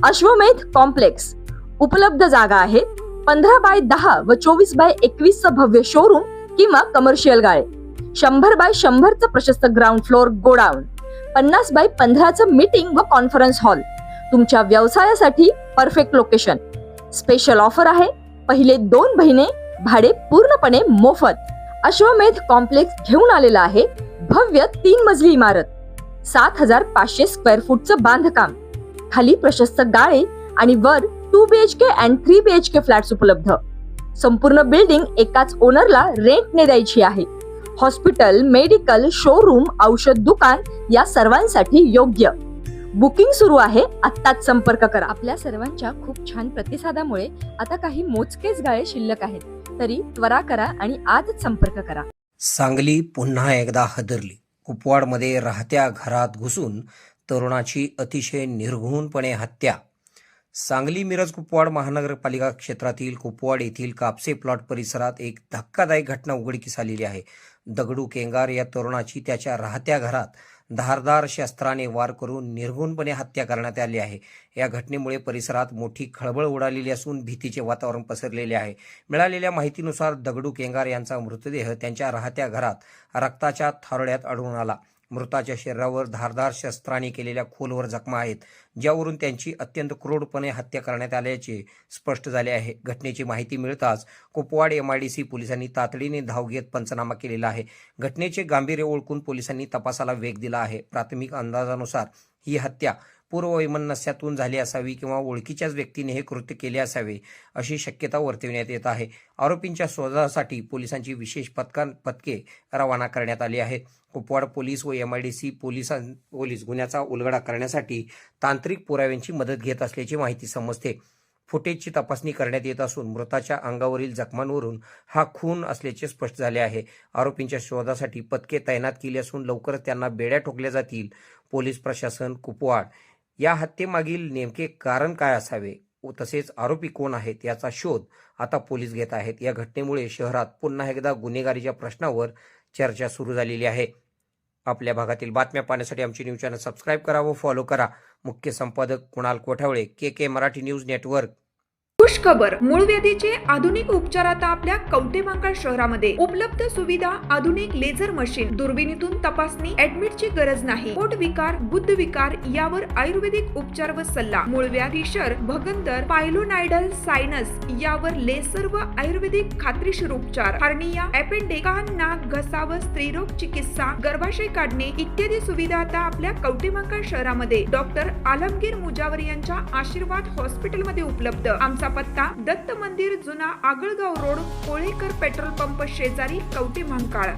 अश्वमेध कॉम्प्लेक्स उपलब्ध जागा आहे 15x10 व 24x21 भव्य शोरूम किंवा कमर्शियल गाळे, 100x100 प्रशस्त ground floor godown, 50x15 meeting व कॉन्फरन्स हॉल. तुमच्या व्यवसायासाठी परफेक्ट लोकेशन. स्पेशल ऑफर आहे, पहिले 2 महिने भाडे पूर्णपणे मोफत. अश्वमेध कॉम्प्लेक्स घेऊन आलेला आहे भव्य 3 मजली इमारत, 7500 स्क्वेअर फूटचं बांधकाम, खाली प्रशस्त गाळे आणि वर 2 BHK and 3 BHK फ्लॅट्स उपलब्ध. संपूर्ण बिल्डिंग एकाच ओनरला रेंटने द्यायची आहे. हॉस्पिटल, मेडिकल, शोरूम, औषध दुकान या सर्वांसाठी योग्य. बुकिंग सुरू आहे, आत्ताच संपर्क करा. आपल्या सर्वांच्या खूप छान प्रतिसादामुळे आता काही मोजकेच गाळे शिल्लक आहेत, तरी त्वरा करा आणि आजच संपर्क करा. सांगली पुन्हा एकदा हादरली. कुपवाडमध्ये राहत्या घरात घुसून तरुणाची अतिशय निर्घृणपणे हत्या. सांगली मिरज कुपवाड महानगरपालिका क्षेत्रातील कुपवाड येथील कापसे प्लॉट परिसरात एक धक्कादायक घटना उघडकीस आलेली आहे. दगडू केंगार या तरुणाची त्याच्या राहत्या घरात धारदार शस्त्राने वार करून निर्घृणपणे हत्या करण्यात आली आहे. या घटनेमुळे परिसरात मोठी खळबळ उडालेली असून भीतीचे वातावरण पसरलेले आहे. मिळालेल्या माहितीनुसार दगडू केंगार यांचा मृतदेह त्यांच्या राहत्या घरात रक्ताच्या थारोळ्यात आढळून आला. मृताच्या शरीरावर धारदार शस्त्राने केलेल्या खोलवर जखमा आहेत, ज्यावरून त्यांची अत्यंत क्रूरपणे हत्या करण्यात आल्याचे स्पष्ट झाले आहे. घटनेची माहिती मिळताच कुपवाड MIDC पोलिसांनी तातडीने धाव घेत पंचनामा केलेला आहे. घटनेचे गांभीर्य ओळखून पोलिसांनी तपासाला वेग दिला आहे. प्राथमिक अंदाजानुसार ही हत्या पूर्ववैमनस्यातून झाली असावी किंवा ओळखीच्याच व्यक्तीने हे कृत्य केले असावे अशी शक्यता वर्तविण्यात येत आहे. आरोपींच्या शोधासाठी पोलिसांची विशेष पथके रवाना करण्यात आली आहेत. कुपवाड पोलीस व MIDC पोलीस गुन्ह्याचा उलगडा करण्यासाठी तांत्रिक पुराव्यांची मदत घेत असल्याची माहिती समजते. फुटेजची तपासणी करण्यात येत असून मृताच्या अंगावरील जखमांवरून हा खून असल्याचे स्पष्ट झाले आहे. आरोपींच्या शोधासाठी पथके तैनात केली असून लवकरच त्यांना बेड्या ठोकल्या जातील. पोलीस प्रशासन कुपवाड या हत्येमागील नेमके कारण काय असावे व तसेच आरोपी कोण आहेत याचा शोध आता पोलीस घेत आहेत. या घटनेमुळे शहरात पुन्हा एकदा गुन्हेगारीच्या प्रश्नावर चर्चा सुरू झालेली आहे. आपल्या भागातील बातम्या पाहण्यासाठी आमची न्यूज चॅनल सबस्क्राईब करा व फॉलो करा. मुख्य संपादक Kunal Kothawale, KK Marathi news network. खुशखबर, मूळ व्याधीचे आधुनिक उपचार आता आपल्या कवठेमहांकाळ शहरामध्ये उपलब्ध. सुविधा, आधुनिक लेझर मशीन, दुर्बिणीतून तपासणी, ऍडमिटची गरज नाही. पोट विकार, बुद्ध विकार यावर आयुर्वेदिक उपचार व सल्ला. मूळ व्याधी, शर, भगंदर, पायलोनायडल, सायनस यावर लेसर व आयुर्वेदिक खात्रीशीर उपचार. हर्निया, अपेंडिक्स, कान, नाक, घसा व स्त्रीरोग चिकित्सा, गर्भाशय काढणे इत्यादी सुविधा आता आपल्या कवठेमहांकाळ शहरामध्ये डॉक्टर आलमगीर मुजावर यांच्या आशीर्वाद हॉस्पिटल मध्ये उपलब्ध. आमचा पत्ता दत्त मंदिर, जुना Agalgaon road, Kolekar petrol pump शेजारी, कवठेमहांकाळ.